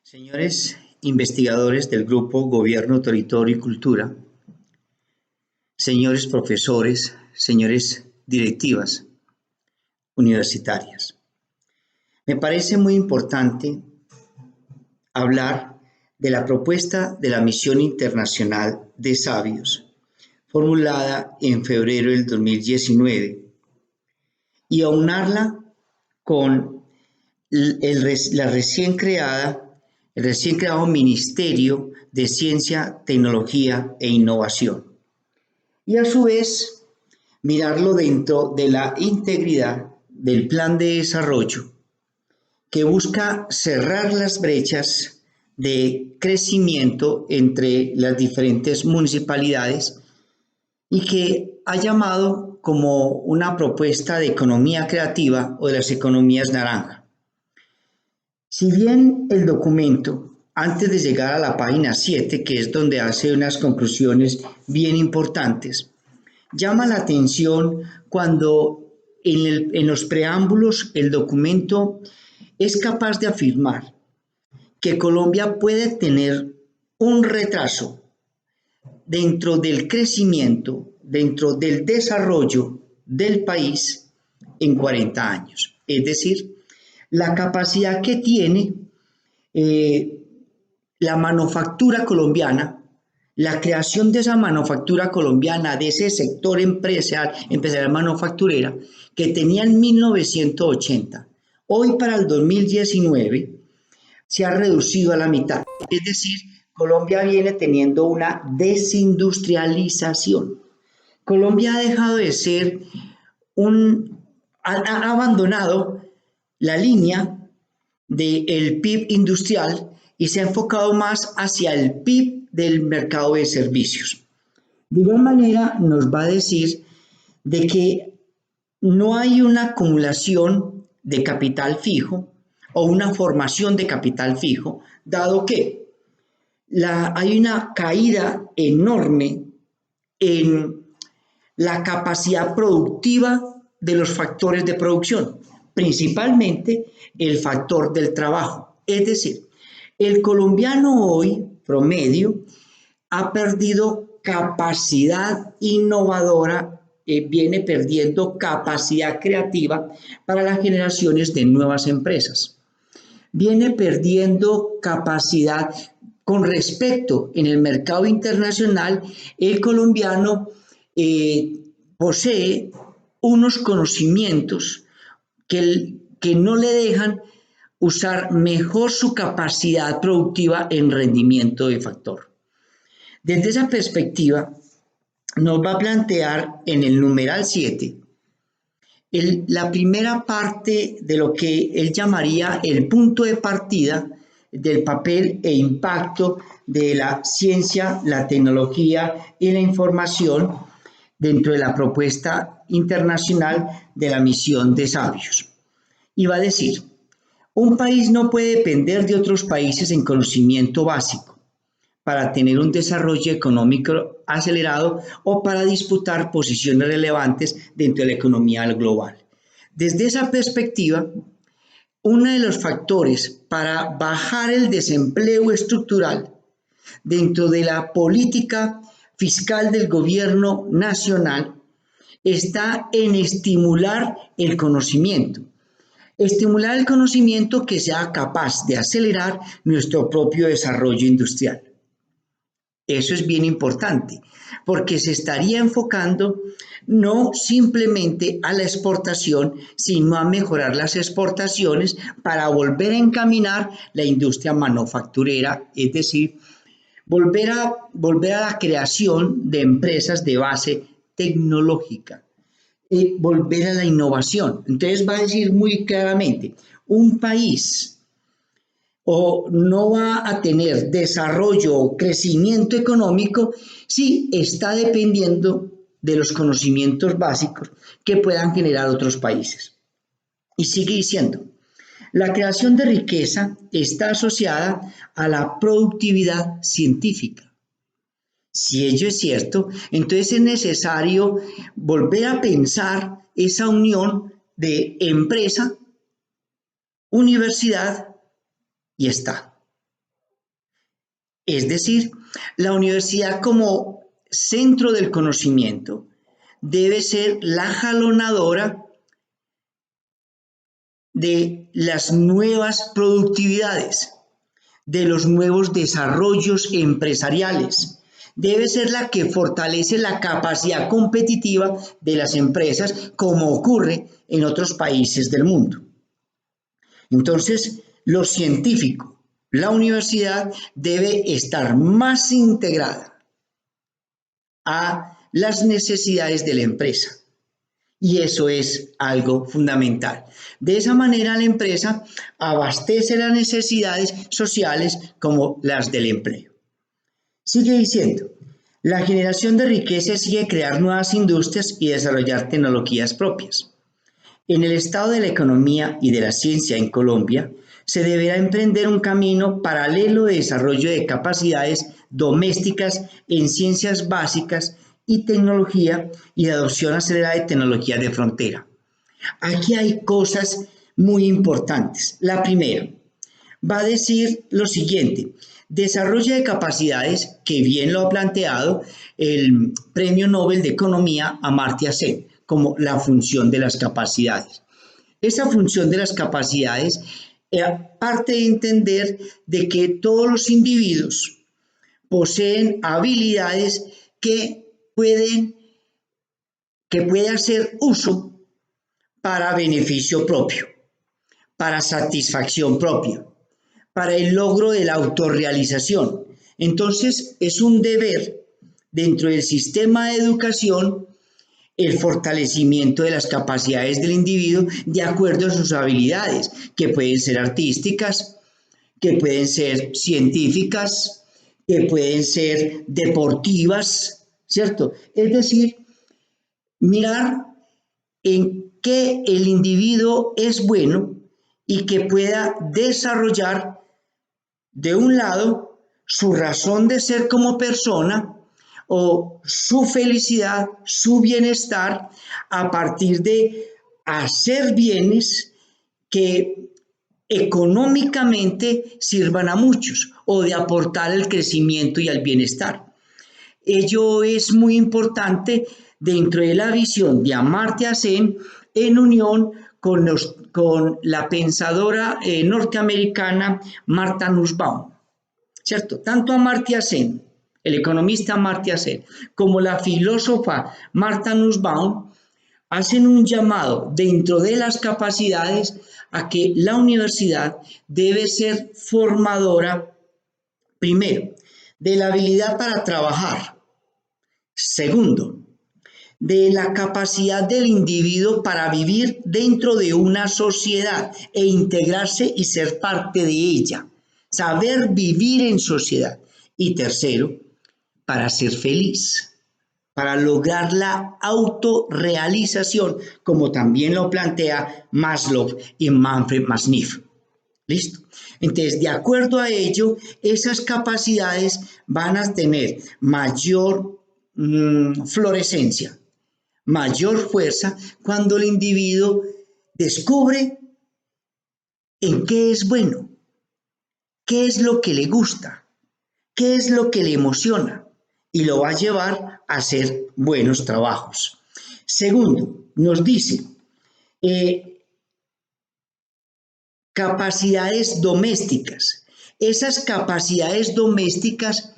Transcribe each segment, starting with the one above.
Señores investigadores del Grupo Gobierno, Territorio y Cultura, señores profesores, señores directivas universitarias, me parece muy importante hablar de la propuesta de la Misión Internacional de Sabios, formulada en febrero del 2019, y aunarla con la recién creada el recién creado Ministerio de Ciencia, Tecnología e Innovación. Y a su vez, mirarlo dentro de la integridad del plan de desarrollo que busca cerrar las brechas de crecimiento entre las diferentes municipalidades y que ha llamado como una propuesta de economía creativa o de las economías naranja. Si bien el documento, antes de llegar a la página 7, que es donde hace unas conclusiones bien importantes, llama la atención cuando en los preámbulos el documento es capaz de afirmar que Colombia puede tener un retraso dentro del crecimiento, dentro del desarrollo del país en 40 años. Es decir, la capacidad que tiene la manufactura colombiana, la creación de esa manufactura colombiana, de ese sector empresarial manufacturera que tenía en 1980, hoy para el 2019 se ha reducido a la mitad. Es decir, Colombia viene teniendo una desindustrialización. Colombia ha dejado de ser ha abandonado la línea del PIB industrial y se ha enfocado más hacia el PIB del mercado de servicios. De igual manera nos va a decir de que no hay una acumulación de capital fijo o una formación de capital fijo, dado que hay una caída enorme en la capacidad productiva de los factores de producción, principalmente el factor del trabajo. Es decir, el colombiano hoy, promedio, ha perdido capacidad innovadora, viene perdiendo capacidad creativa para las generaciones de nuevas empresas. Viene perdiendo capacidad con respecto en el mercado internacional. El colombiano posee unos conocimientos que no le dejan usar mejor su capacidad productiva en rendimiento de factor. Desde esa perspectiva, nos va a plantear en el numeral 7 la primera parte de lo que él llamaría el punto de partida del papel e impacto de la ciencia, la tecnología y la información dentro de la propuesta internacional de la misión de sabios. Y va a decir, un país no puede depender de otros países en conocimiento básico para tener un desarrollo económico acelerado o para disputar posiciones relevantes dentro de la economía global. Desde esa perspectiva, uno de los factores para bajar el desempleo estructural dentro de la política fiscal del gobierno nacional está en estimular el conocimiento. Estimular el conocimiento que sea capaz de acelerar nuestro propio desarrollo industrial. Eso es bien importante, porque se estaría enfocando no simplemente a la exportación, sino a mejorar las exportaciones para volver a encaminar la industria manufacturera, es decir, volver a la creación de empresas de base tecnológica. Volver a la innovación. Entonces va a decir muy claramente, un país o no va a tener desarrollo o crecimiento económico si está dependiendo de los conocimientos básicos que puedan generar otros países. Y sigue diciendo, la creación de riqueza está asociada a la productividad científica. Si ello es cierto, entonces es necesario volver a pensar esa unión de empresa, universidad y Estado. Es decir, la universidad como centro del conocimiento debe ser la jalonadora de las nuevas productividades, de los nuevos desarrollos empresariales. Debe ser la que fortalece la capacidad competitiva de las empresas, como ocurre en otros países del mundo. Entonces, lo científico, la universidad debe estar más integrada a las necesidades de la empresa. Y eso es algo fundamental. De esa manera la empresa abastece las necesidades sociales como las del empleo. Sigue diciendo, la generación de riqueza sigue crear nuevas industrias y desarrollar tecnologías propias. En el estado de la economía y de la ciencia en Colombia, se deberá emprender un camino paralelo de desarrollo de capacidades domésticas en ciencias básicas y tecnología y de adopción acelerada de tecnologías de frontera. Aquí hay cosas muy importantes. La primera va a decir lo siguiente: desarrollo de capacidades, que bien lo ha planteado el Premio Nobel de Economía Amartya Sen, como la función de las capacidades. Esa función de las capacidades parte de entender de que todos los individuos poseen habilidades que puede hacer uso para beneficio propio, para satisfacción propia, para el logro de la autorrealización. Entonces, es un deber dentro del sistema de educación el fortalecimiento de las capacidades del individuo de acuerdo a sus habilidades, que pueden ser artísticas, que pueden ser científicas, que pueden ser deportivas, ¿cierto? Es decir, mirar en qué el individuo es bueno y que pueda desarrollar, de un lado, su razón de ser como persona o su felicidad, su bienestar, a partir de hacer bienes que económicamente sirvan a muchos o de aportar el crecimiento y el bienestar. Ello es muy importante dentro de la visión de Amartya Sen en unión con la pensadora norteamericana Martha Nussbaum, ¿cierto? Tanto Amartya Sen, el economista Amartya Sen, como la filósofa Martha Nussbaum hacen un llamado dentro de las capacidades a que la universidad debe ser formadora, primero, de la habilidad para trabajar. Segundo, de la capacidad del individuo para vivir dentro de una sociedad e integrarse y ser parte de ella. Saber vivir en sociedad. Y tercero, para ser feliz, para lograr la autorrealización, como también lo plantea Maslow y Manfred Masniff. ¿Listo? Entonces, de acuerdo a ello, esas capacidades van a tener mayor florescencia, mayor fuerza cuando el individuo descubre en qué es bueno, qué es lo que le gusta, qué es lo que le emociona y lo va a llevar a hacer buenos trabajos. Segundo, nos dice capacidades domésticas. Esas capacidades domésticas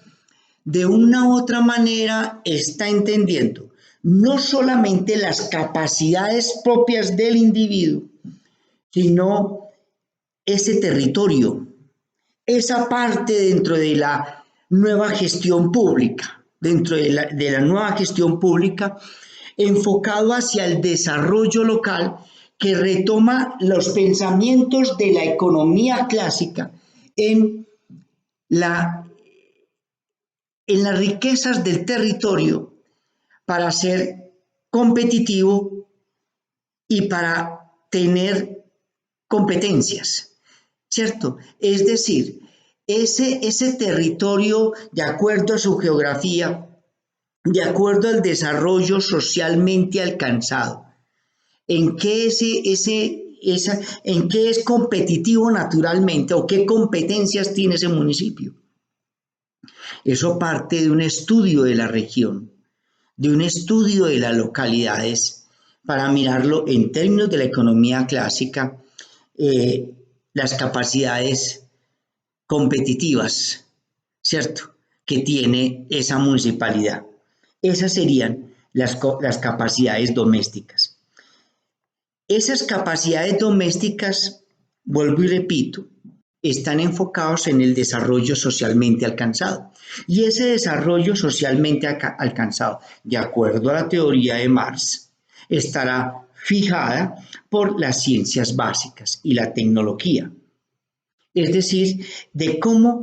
de una u otra manera está entendiendo no solamente las capacidades propias del individuo, sino ese territorio, esa parte dentro de la nueva gestión pública, dentro de la nueva gestión pública, enfocado hacia el desarrollo local, que retoma los pensamientos de la economía clásica en las riquezas del territorio para ser competitivo y para tener competencias, ¿cierto? Es decir, ese territorio, de acuerdo a su geografía, de acuerdo al desarrollo socialmente alcanzado, en qué en qué es competitivo naturalmente o qué competencias tiene ese municipio. Eso parte de un estudio de la región, de un estudio de las localidades, para mirarlo en términos de la economía clásica, eh, las capacidades competitivas, ¿cierto?, que tiene esa municipalidad. Esas serían las capacidades domésticas. Esas capacidades domésticas, vuelvo y repito, están enfocados en el desarrollo socialmente alcanzado. Y ese desarrollo socialmente alcanzado, de acuerdo a la teoría de Marx, estará fijada por las ciencias básicas y la tecnología. Es decir, de cómo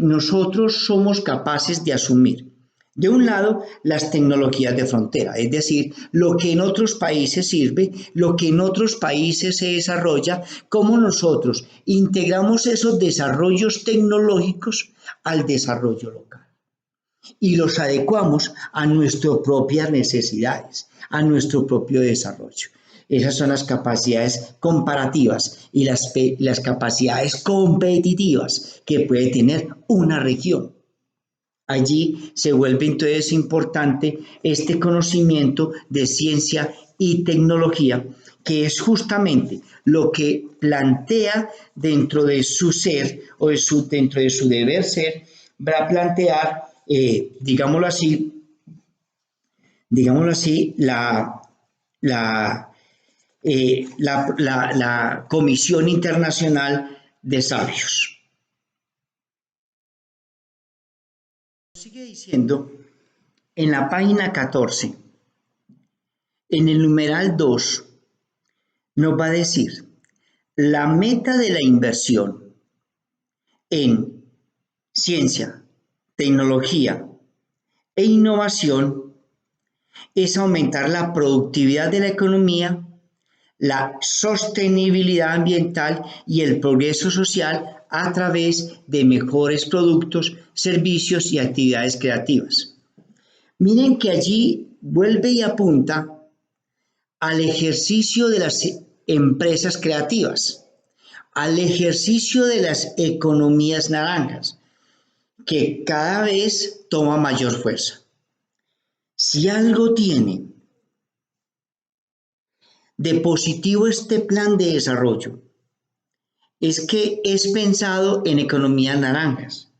nosotros somos capaces de asumir, de un lado, las tecnologías de frontera, es decir, lo que en otros países sirve, lo que en otros países se desarrolla, cómo nosotros integramos esos desarrollos tecnológicos al desarrollo local y los adecuamos a nuestras propias necesidades, a nuestro propio desarrollo. Esas son las capacidades comparativas y las capacidades competitivas que puede tener una región. Allí se vuelve entonces importante este conocimiento de ciencia y tecnología, que es justamente lo que plantea dentro de su ser o dentro de su deber ser, va a plantear, digámoslo así, la Comisión Internacional de Sabios. Sigue diciendo en la página 14, en el numeral 2, nos va a decir, la meta de la inversión en ciencia, tecnología e innovación es aumentar la productividad de la economía, la sostenibilidad ambiental y el progreso social a través de mejores productos, servicios y actividades creativas. Miren que allí vuelve y apunta al ejercicio de las empresas creativas, al ejercicio de las economías naranjas, que cada vez toma mayor fuerza. Si algo tiene de positivo este plan de desarrollo, es que es pensado en economías naranjas.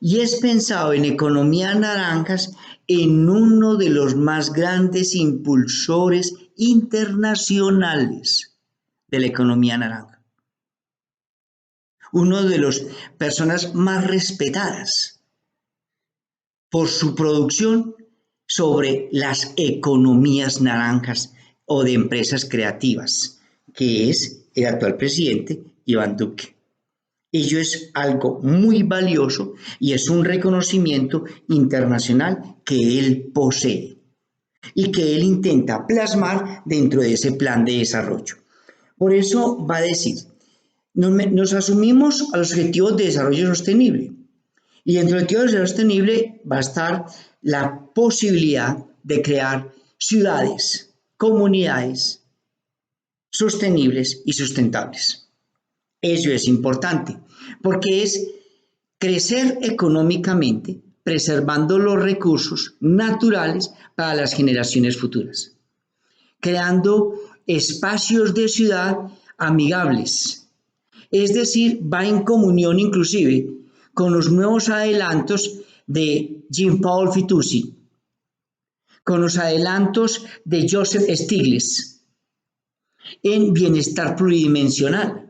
Y es pensado en economías naranjas en uno de los más grandes impulsores internacionales de la economía naranja. Uno de las personas más respetadas por su producción sobre las economías naranjas o de empresas creativas, que es el actual presidente Iván Duque. Ello es algo muy valioso y es un reconocimiento internacional que él posee y que él intenta plasmar dentro de ese plan de desarrollo. Por eso va a decir, nos asumimos a los objetivos de desarrollo sostenible y dentro del objetivo de desarrollo sostenible va a estar la posibilidad de crear ciudades, comunidades sostenibles y sustentables. Eso es importante, porque es crecer económicamente, preservando los recursos naturales para las generaciones futuras, creando espacios de ciudad amigables, es decir, va en comunión inclusive con los nuevos adelantos de Jean-Paul Fitoussi, con los adelantos de Joseph Stiglitz en bienestar pluridimensional,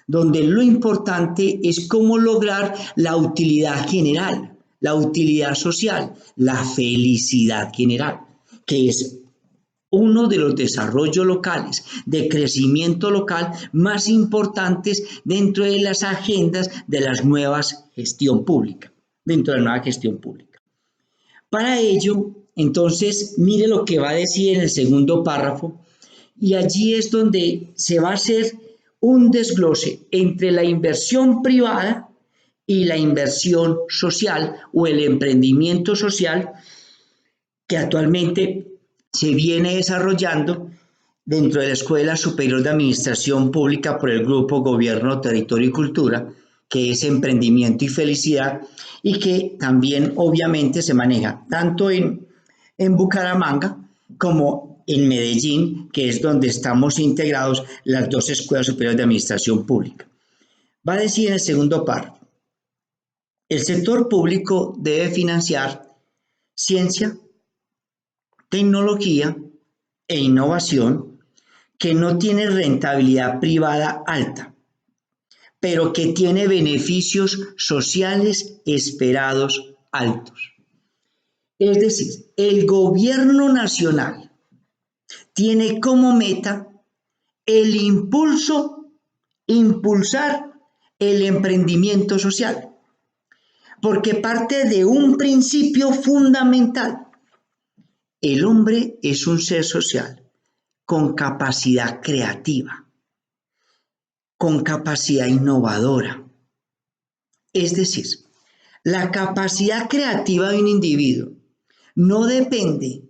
donde lo importante es cómo lograr la utilidad general, la utilidad social, la felicidad general, que es uno de los desarrollos locales, de crecimiento local más importantes dentro de las agendas de la nueva gestión pública, dentro de la nueva gestión pública. Para ello, entonces, mire lo que va a decir en el segundo párrafo, y allí es donde se va a hacer un desglose entre la inversión privada y la inversión social o el emprendimiento social que actualmente se viene desarrollando dentro de la Escuela Superior de Administración Pública por el Grupo Gobierno, Territorio y Cultura, que es emprendimiento y felicidad, y que también obviamente se maneja tanto en Bucaramanga como en Medellín, que es donde estamos integrados las dos escuelas superiores de administración pública. Va a decir en el segundo párrafo, el sector público debe financiar ciencia, tecnología e innovación que no tiene rentabilidad privada alta, pero que tiene beneficios sociales esperados altos. Es decir, el gobierno nacional tiene como meta el impulsar el emprendimiento social, porque parte de un principio fundamental. El hombre es un ser social con capacidad creativa, con capacidad innovadora. Es decir, la capacidad creativa de un individuo no depende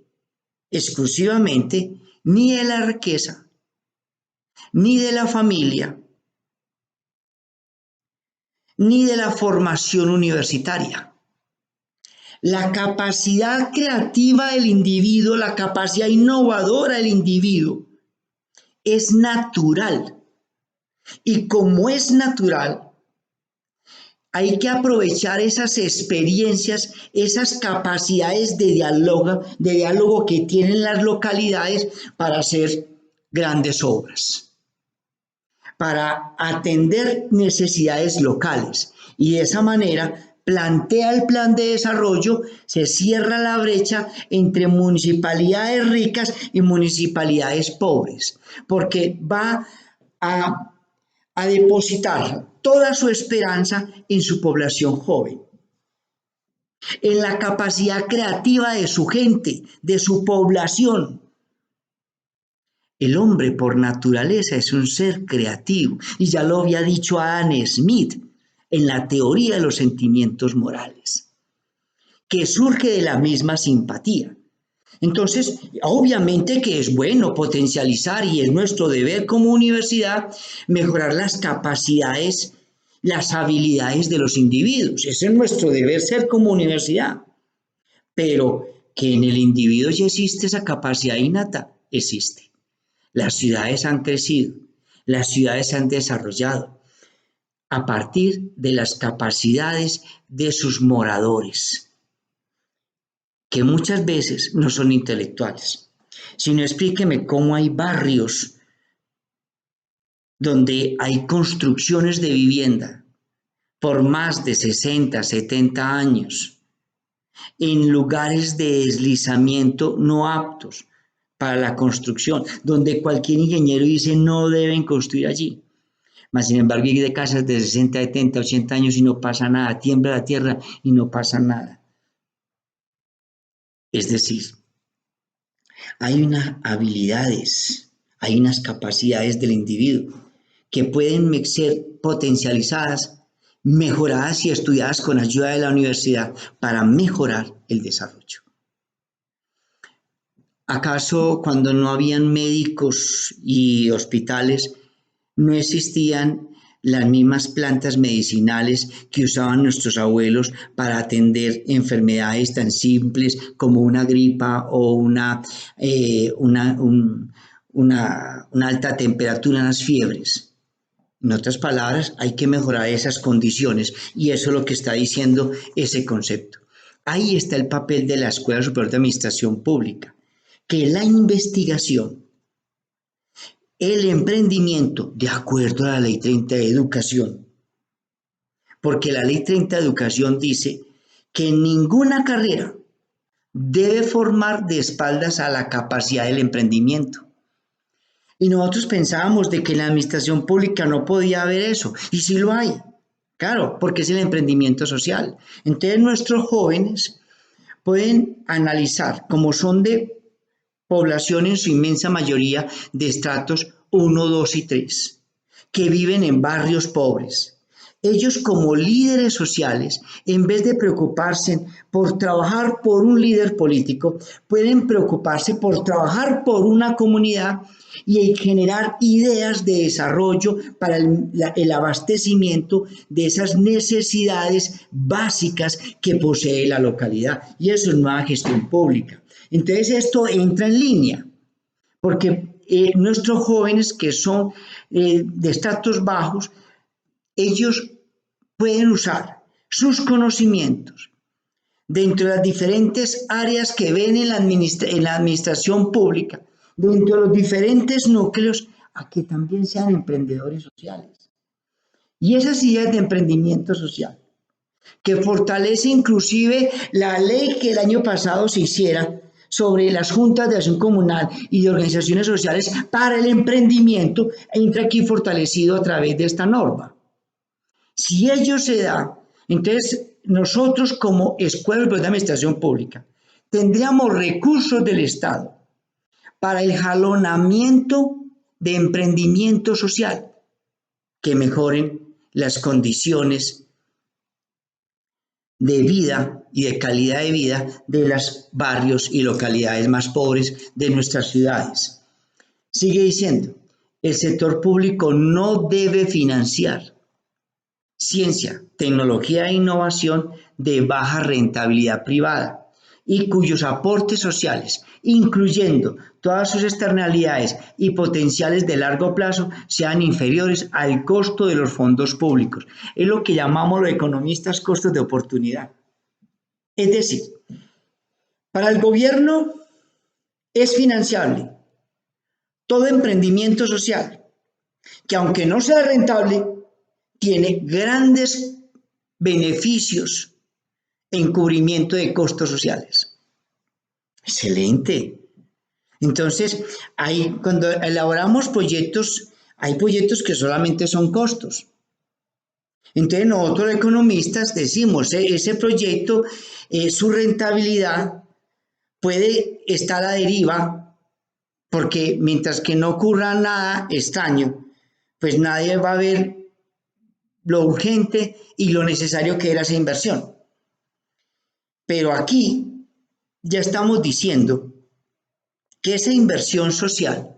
exclusivamente ni de la riqueza, ni de la familia, ni de la formación universitaria. La capacidad creativa del individuo, la capacidad innovadora del individuo es natural. Y como es natural, hay que aprovechar esas experiencias, esas capacidades de diálogo que tienen las localidades para hacer grandes obras, para atender necesidades locales. Y de esa manera plantea el plan de desarrollo, se cierra la brecha entre municipalidades ricas y municipalidades pobres, porque va a depositar toda su esperanza en su población joven, en la capacidad creativa de su gente, de su población. El hombre por naturaleza es un ser creativo, y ya lo había dicho Adam Smith en la teoría de los sentimientos morales, que surge de la misma simpatía. Entonces, obviamente que es bueno potencializar, y es nuestro deber como universidad mejorar las capacidades, las habilidades de los individuos. Ese es nuestro deber ser como universidad. Pero que en el individuo ya existe esa capacidad innata, existe. Las ciudades han crecido, las ciudades se han desarrollado a partir de las capacidades de sus moradores, que muchas veces no son intelectuales, sino explíqueme cómo hay barrios donde hay construcciones de vivienda por más de 60, 70 años, en lugares de deslizamiento no aptos para la construcción, donde cualquier ingeniero dice no deben construir allí. Mas, sin embargo, hay de casas de 60, 70, 80 años y no pasa nada, tiembla la tierra y no pasa nada. Es decir, hay unas habilidades, hay unas capacidades del individuo que pueden ser potencializadas, mejoradas y estudiadas con ayuda de la universidad para mejorar el desarrollo. ¿Acaso cuando no habían médicos y hospitales no existían las mismas plantas medicinales que usaban nuestros abuelos para atender enfermedades tan simples como una gripa o una alta temperatura, unas fiebres? En otras palabras, hay que mejorar esas condiciones, y eso es lo que está diciendo ese concepto. Ahí está el papel de la Escuela Superior de Administración Pública, que la investigación, el emprendimiento, de acuerdo a la Ley 30 de Educación, porque la Ley 30 de Educación dice que ninguna carrera debe formar de espaldas a la capacidad del emprendimiento. Y nosotros pensábamos de que en la administración pública no podía haber eso, y sí lo hay, claro, porque es el emprendimiento social. Entonces nuestros jóvenes pueden analizar, como son de población en su inmensa mayoría de estratos 1, 2 y 3, que viven en barrios pobres, Ellos como líderes sociales, en vez de preocuparse por trabajar por un líder político, pueden preocuparse por trabajar por una comunidad y generar ideas de desarrollo para el abastecimiento de esas necesidades básicas que posee la localidad. Y eso es nueva gestión pública. Entonces esto entra en línea, porque nuestros jóvenes que son de estratos bajos, ellos pueden usar sus conocimientos dentro de las diferentes áreas que ven en la administración pública, dentro de los diferentes núcleos, a que también sean emprendedores sociales. Y esas ideas de emprendimiento social, que fortalece inclusive la ley que el año pasado se hiciera sobre las juntas de acción comunal y de organizaciones sociales para el emprendimiento, entra aquí fortalecido a través de esta norma. Si ello se da, entonces nosotros como Escuela de Administración Pública tendríamos recursos del Estado para el jalonamiento de emprendimiento social que mejoren las condiciones de vida y de calidad de vida de los barrios y localidades más pobres de nuestras ciudades. Sigue diciendo, el sector público no debe financiar ciencia, tecnología e innovación de baja rentabilidad privada y cuyos aportes sociales, incluyendo todas sus externalidades y potenciales de largo plazo, sean inferiores al costo de los fondos públicos. Es lo que llamamos los economistas costos de oportunidad. Es decir, para el gobierno es financiable todo emprendimiento social que, aunque no sea rentable, tiene grandes beneficios en cubrimiento de costos sociales. Excelente. Entonces, cuando elaboramos proyectos, hay proyectos que solamente son costos. Entonces, nosotros los economistas decimos, ese proyecto, su rentabilidad puede estar a deriva, porque mientras que no ocurra nada extraño, pues nadie va a ver lo urgente y lo necesario que era esa inversión. Pero aquí ya estamos diciendo que esa inversión social,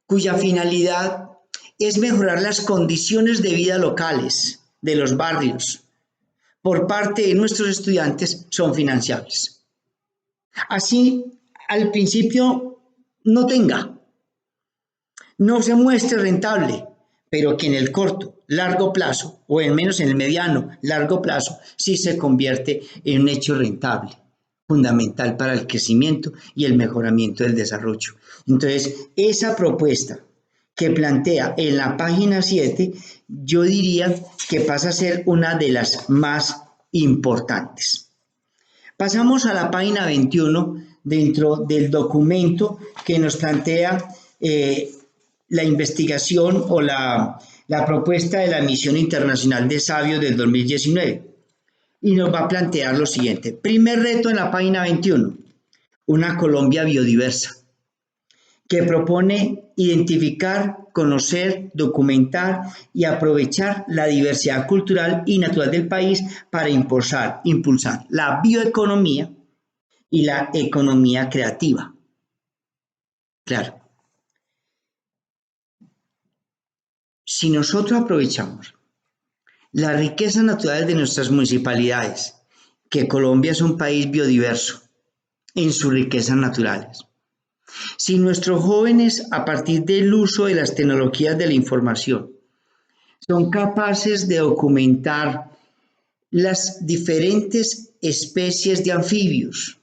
cuya finalidad es mejorar las condiciones de vida locales de los barrios por parte de nuestros estudiantes, son financiables. Así, al principio no se muestre rentable, pero que en el corto, largo plazo, o al menos en el mediano, largo plazo, sí se convierte en un hecho rentable, fundamental para el crecimiento y el mejoramiento del desarrollo. Entonces, esa propuesta que plantea en la página 7, yo diría que pasa a ser una de las más importantes. Pasamos a la página 21 dentro del documento que nos plantea la investigación o la propuesta de la Misión Internacional de Sabios del 2019. Y nos va a plantear lo siguiente. Primer reto en la página 21, una Colombia biodiversa, que propone identificar, conocer, documentar y aprovechar la diversidad cultural y natural del país para impulsar la bioeconomía y la economía creativa. Claro. Si nosotros aprovechamos las riquezas naturales de nuestras municipalidades, que Colombia es un país biodiverso en sus riquezas naturales, si nuestros jóvenes, a partir del uso de las tecnologías de la información, son capaces de documentar las diferentes especies de anfibios,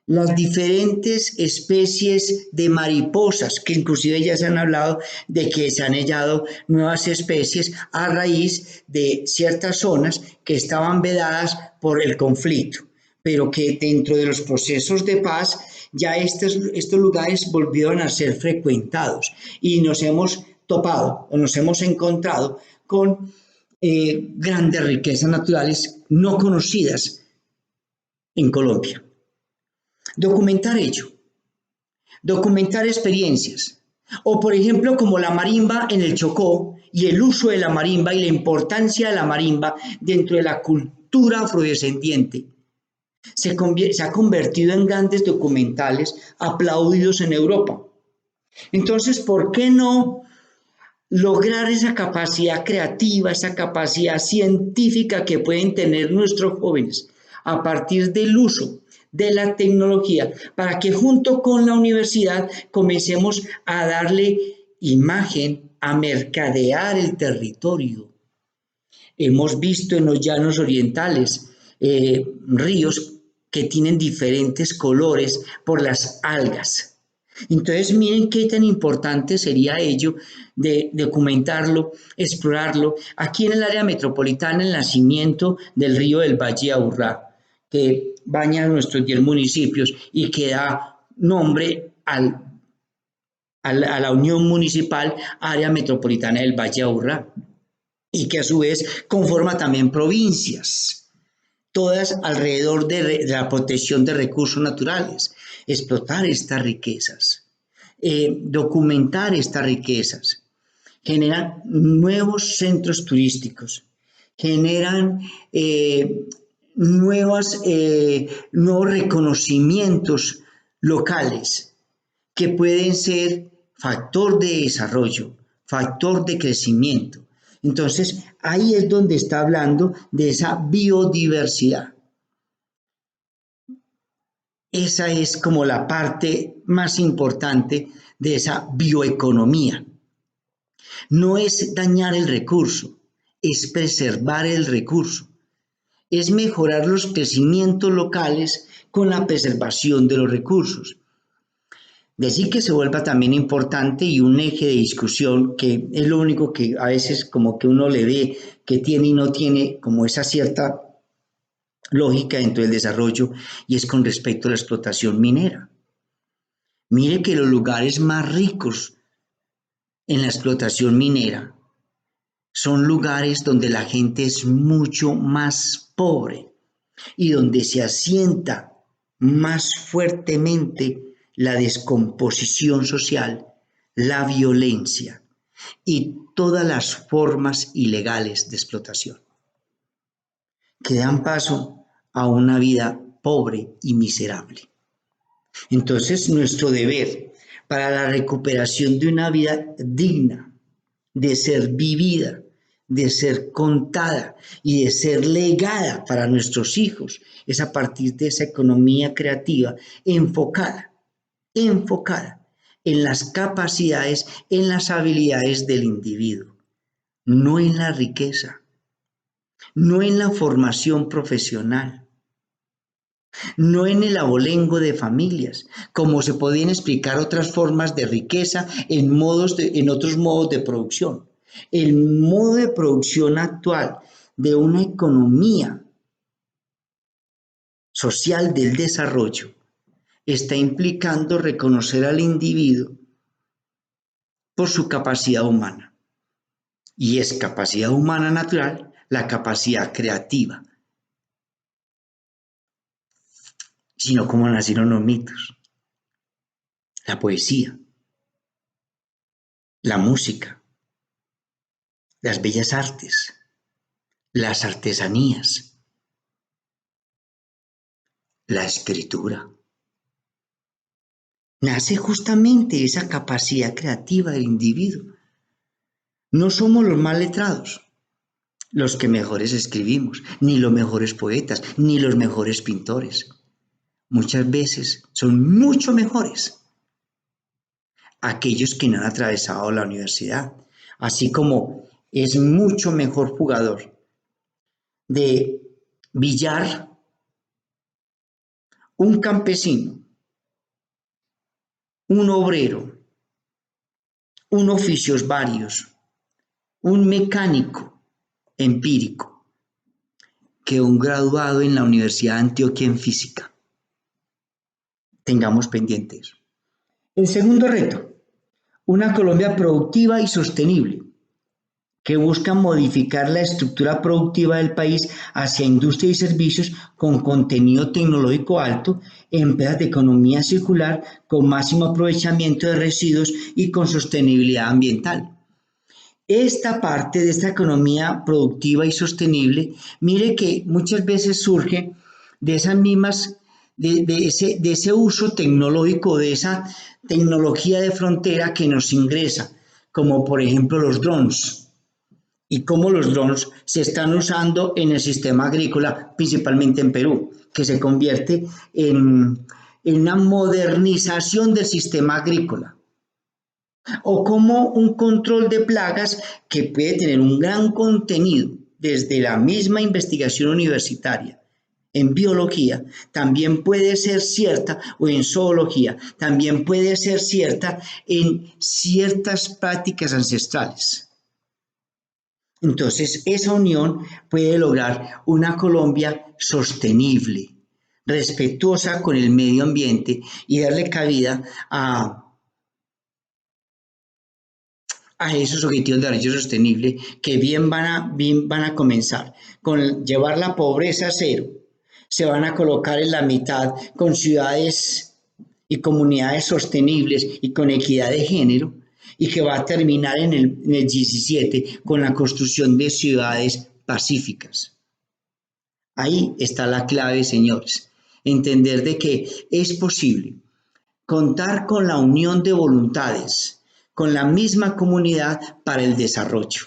las diferentes especies de mariposas, que inclusive ya se han hablado de que se han hallado nuevas especies a raíz de ciertas zonas que estaban vedadas por el conflicto, pero que dentro de los procesos de paz ya estos lugares volvieron a ser frecuentados y nos hemos topado o nos hemos encontrado con grandes riquezas naturales no conocidas en Colombia. Documentar ello, documentar experiencias, o por ejemplo como la marimba en el Chocó, y el uso de la marimba y la importancia de la marimba dentro de la cultura afrodescendiente se ha convertido en grandes documentales aplaudidos en Europa. Entonces, ¿por qué no lograr esa capacidad creativa, esa capacidad científica que pueden tener nuestros jóvenes a partir del uso de la tecnología, para que junto con la universidad comencemos a darle imagen, a mercadear el territorio? Hemos visto en los llanos orientales ríos que tienen diferentes colores por las algas. Entonces, miren qué tan importante sería ello de documentarlo, explorarlo. Aquí en el área metropolitana, el nacimiento del río del Valle de Aburrá, que baña nuestros 10 municipios y que da nombre a la Unión Municipal Área Metropolitana del Valle de Aburrá, y que a su vez conforma también provincias, todas alrededor de la protección de recursos naturales, explotar estas riquezas, documentar estas riquezas, generan nuevos centros turísticos, generan nuevos reconocimientos locales que pueden ser factor de desarrollo, factor de crecimiento. Entonces, ahí es donde está hablando de esa biodiversidad. Esa es como la parte más importante de esa bioeconomía. No es dañar el recurso, es preservar el recurso, es mejorar los crecimientos locales con la preservación de los recursos. Decir que se vuelva también importante y un eje de discusión, que es lo único que a veces como que uno le ve que tiene y no tiene como esa cierta lógica dentro del desarrollo, y es con respecto a la explotación minera. Mire que los lugares más ricos en la explotación minera son lugares donde la gente es mucho más pobre y donde se asienta más fuertemente la descomposición social, la violencia y todas las formas ilegales de explotación, que dan paso a una vida pobre y miserable. Entonces, nuestro deber para la recuperación de una vida digna, de ser vivida, de ser contada y de ser legada para nuestros hijos, es a partir de esa economía creativa enfocada en las capacidades, en las habilidades del individuo, no en la riqueza, no en la formación profesional, no en el abolengo de familias, como se podían explicar otras formas de riqueza en otros modos de producción. El modo de producción actual de una economía social del desarrollo está implicando reconocer al individuo por su capacidad humana. Y es capacidad humana natural la capacidad creativa, sino como nacieron los mitos, la poesía, la música, las bellas artes, las artesanías, la escritura. Nace justamente esa capacidad creativa del individuo. No somos los más letrados los que mejores escribimos, ni los mejores poetas, ni los mejores pintores. Muchas veces son mucho mejores aquellos que no han atravesado la universidad, así como es mucho mejor jugador de billar un campesino, un obrero, un oficios varios, un mecánico empírico, que un graduado en la Universidad de Antioquia en física. Tengamos pendientes. El segundo reto, una Colombia productiva y sostenible, que busca modificar la estructura productiva del país hacia industria y servicios con contenido tecnológico alto, empresas de economía circular con máximo aprovechamiento de residuos y con sostenibilidad ambiental. esta parte de esta economía productiva y sostenible, mire que muchas veces surge de esas mismas, de ese uso tecnológico, de esa tecnología de frontera que nos ingresa, como por ejemplo los drones, y cómo los drones se están usando en el sistema agrícola, principalmente en Perú, que se convierte en una modernización del sistema agrícola, o como un control de plagas que puede tener un gran contenido desde la misma investigación universitaria. En biología también puede ser cierta, o en zoología también puede ser cierta en ciertas prácticas ancestrales. Entonces, esa unión puede lograr una Colombia sostenible, respetuosa con el medio ambiente y darle cabida a esos objetivos de desarrollo sostenible que bien van a comenzar con llevar la pobreza a cero. Se van a colocar en la mitad con ciudades y comunidades sostenibles y con equidad de género, y que va a terminar en el 17 con la construcción de ciudades pacíficas. Ahí está la clave, señores. Entender de que es posible contar con la unión de voluntades, con la misma comunidad para el desarrollo.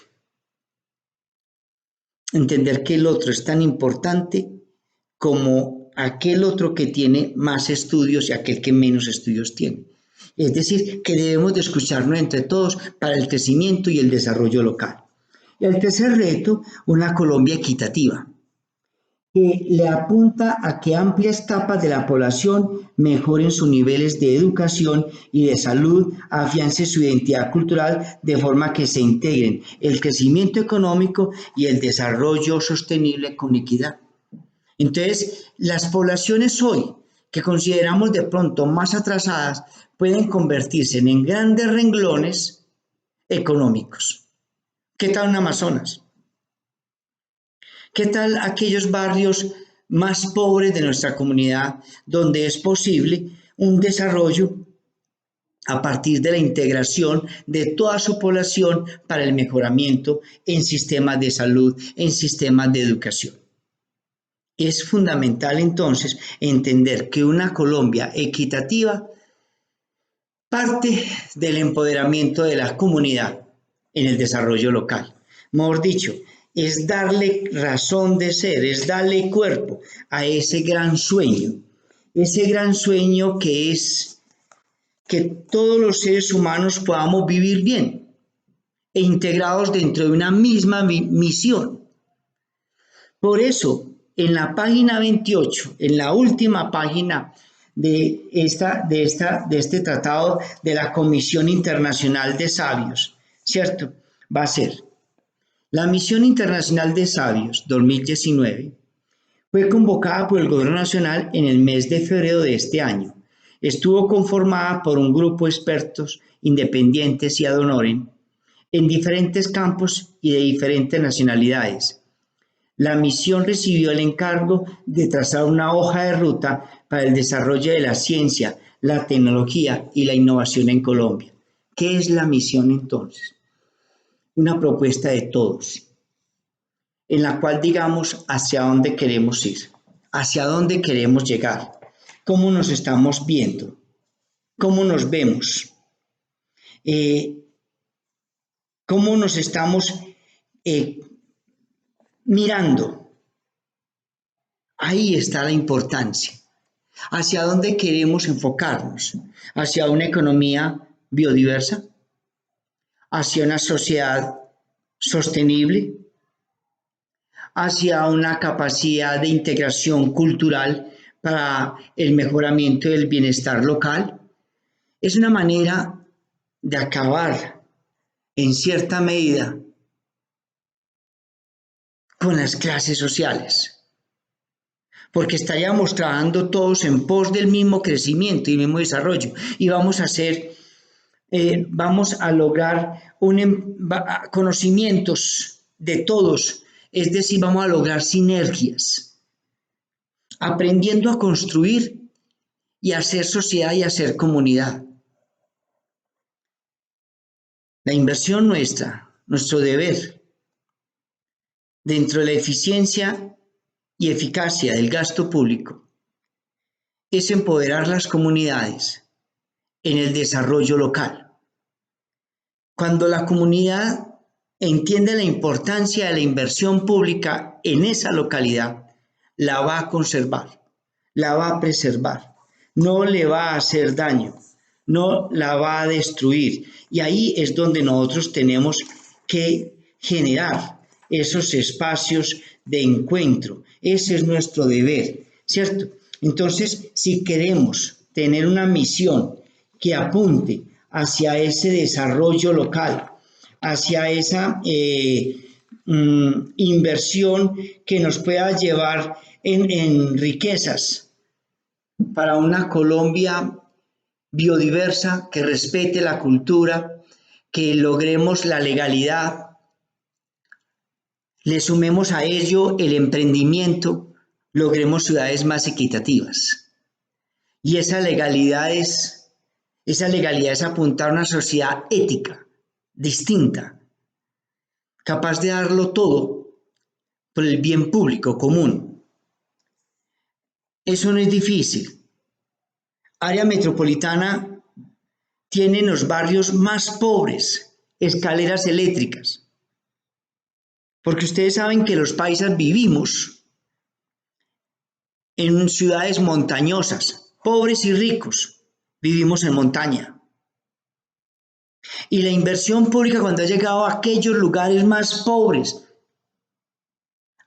Entender que el otro es tan importante como aquel otro que tiene más estudios y aquel que menos estudios tiene. Es decir, que debemos de escucharnos entre todos para el crecimiento y el desarrollo local. Y el tercer reto, una Colombia equitativa, que le apunta a que amplias capas de la población mejoren sus niveles de educación y de salud, afiance su identidad cultural de forma que se integren el crecimiento económico y el desarrollo sostenible con equidad. Entonces, las poblaciones hoy que consideramos de pronto más atrasadas pueden convertirse en grandes renglones económicos. ¿Qué tal en Amazonas? ¿Qué tal aquellos barrios más pobres de nuestra comunidad donde es posible un desarrollo a partir de la integración de toda su población para el mejoramiento en sistemas de salud, en sistemas de educación? Es fundamental entonces entender que una Colombia equitativa parte del empoderamiento de la comunidad en el desarrollo local. Mejor dicho, es darle razón de ser, es darle cuerpo a ese gran sueño que es que todos los seres humanos podamos vivir bien e integrados dentro de una misma misión. Por eso, en la página 28, en la última página de este tratado de la Comisión Internacional de Sabios, ¿cierto? Va a ser la Misión Internacional de Sabios 2019. Fue convocada por el Gobierno Nacional en el mes de febrero de este año. Estuvo conformada por un grupo de expertos independientes y ad honorem en diferentes campos y de diferentes nacionalidades. La misión recibió el encargo de trazar una hoja de ruta para el desarrollo de la ciencia, la tecnología y la innovación en Colombia. ¿Qué es la misión entonces? Una propuesta de todos, en la cual digamos hacia dónde queremos ir, hacia dónde queremos llegar, cómo nos estamos viendo, cómo nos vemos, cómo nos estamos mirando. Ahí está la importancia. ¿Hacia dónde queremos enfocarnos? ¿Hacia una economía biodiversa? ¿Hacia una sociedad sostenible? ¿Hacia una capacidad de integración cultural para el mejoramiento del bienestar local? Es una manera de acabar, en cierta medida, con las clases sociales, porque estaríamos trabajando todos en pos del mismo crecimiento y mismo desarrollo, y vamos a lograr conocimientos de todos, es decir, vamos a lograr sinergias, aprendiendo a construir y a hacer sociedad y a hacer comunidad. La inversión nuestra nuestro deber dentro de la eficiencia y eficacia del gasto público es empoderar las comunidades en el desarrollo local. Cuando la comunidad entiende la importancia de la inversión pública en esa localidad, la va a conservar, la va a preservar, no le va a hacer daño, no la va a destruir. Y ahí es donde nosotros tenemos que generar esos espacios de encuentro. Ese es nuestro deber, ¿cierto? Entonces, si queremos tener una misión que apunte hacia ese desarrollo local, hacia esa inversión que nos pueda llevar en riquezas para una Colombia biodiversa, que respete la cultura, que logremos la legalidad, le sumemos a ello el emprendimiento, logremos ciudades más equitativas. Y esa legalidad es apuntar a una sociedad ética, distinta, capaz de darlo todo por el bien público común. Eso no es difícil. Área metropolitana tiene en los barrios más pobres escaleras eléctricas, porque ustedes saben que los paisas vivimos en ciudades montañosas, pobres y ricos, vivimos en montaña. Y la inversión pública, cuando ha llegado a aquellos lugares más pobres,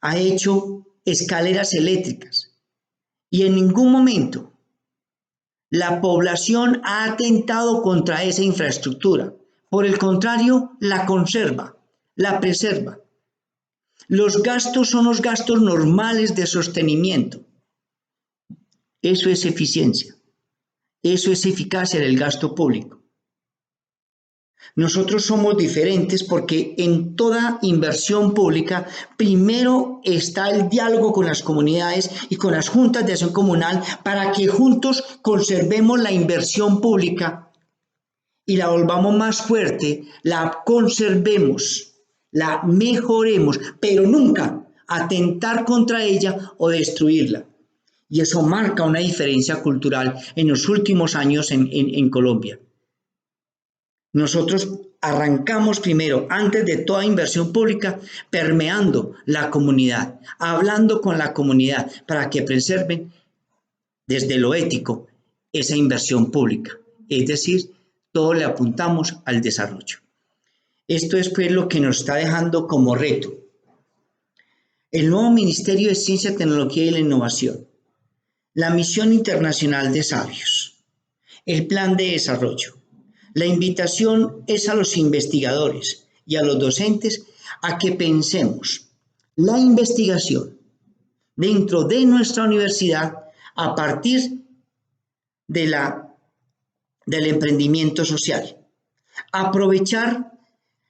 ha hecho escaleras eléctricas. Y en ningún momento la población ha atentado contra esa infraestructura. Por el contrario, la conserva, la preserva. Los gastos son los gastos normales de sostenimiento. Eso es eficiencia. Eso es eficacia del gasto público. Nosotros somos diferentes porque en toda inversión pública primero está el diálogo con las comunidades y con las juntas de acción comunal para que juntos conservemos la inversión pública y la volvamos más fuerte, la conservemos, la mejoremos, pero nunca atentar contra ella o destruirla. Y eso marca una diferencia cultural en los últimos años en Colombia. Nosotros arrancamos primero, antes de toda inversión pública, permeando la comunidad, hablando con la comunidad para que preserven desde lo ético esa inversión pública. Es decir, todo le apuntamos al desarrollo. Esto es pues lo que nos está dejando como reto el nuevo Ministerio de Ciencia, Tecnología y la Innovación, la Misión Internacional de Sabios, el Plan de Desarrollo. La invitación es a los investigadores y a los docentes a que pensemos la investigación dentro de nuestra universidad a partir del emprendimiento social. Aprovechar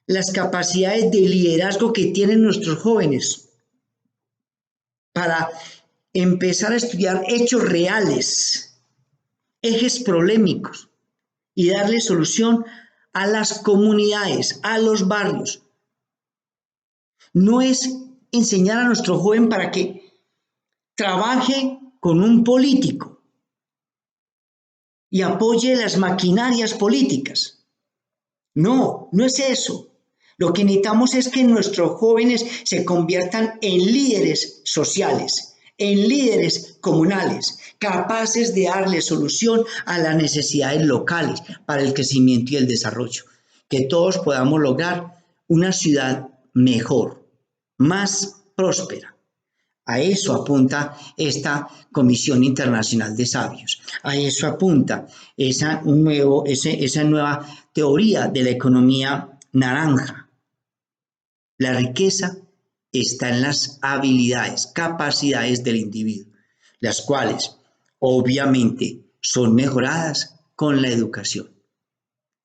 las capacidades de liderazgo que tienen nuestros jóvenes para empezar a estudiar hechos reales, ejes problemáticos, y darle solución a las comunidades, a los barrios. No es enseñar a nuestro joven para que trabaje con un político y apoye las maquinarias políticas. No, no es eso. Lo que necesitamos es que nuestros jóvenes se conviertan en líderes sociales, en líderes comunales, capaces de darle solución a las necesidades locales para el crecimiento y el desarrollo. Que todos podamos lograr una ciudad mejor, más próspera. A eso apunta esta Comisión Internacional de Sabios. A eso apunta esa nueva teoría de la economía naranja. La riqueza está en las habilidades, capacidades del individuo, las cuales obviamente son mejoradas con la educación,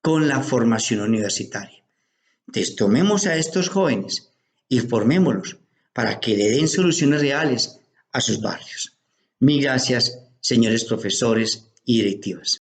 con la formación universitaria. Entonces tomemos a estos jóvenes y formémoslos para que le den soluciones reales a sus barrios. Mil gracias, señores profesores y directivas.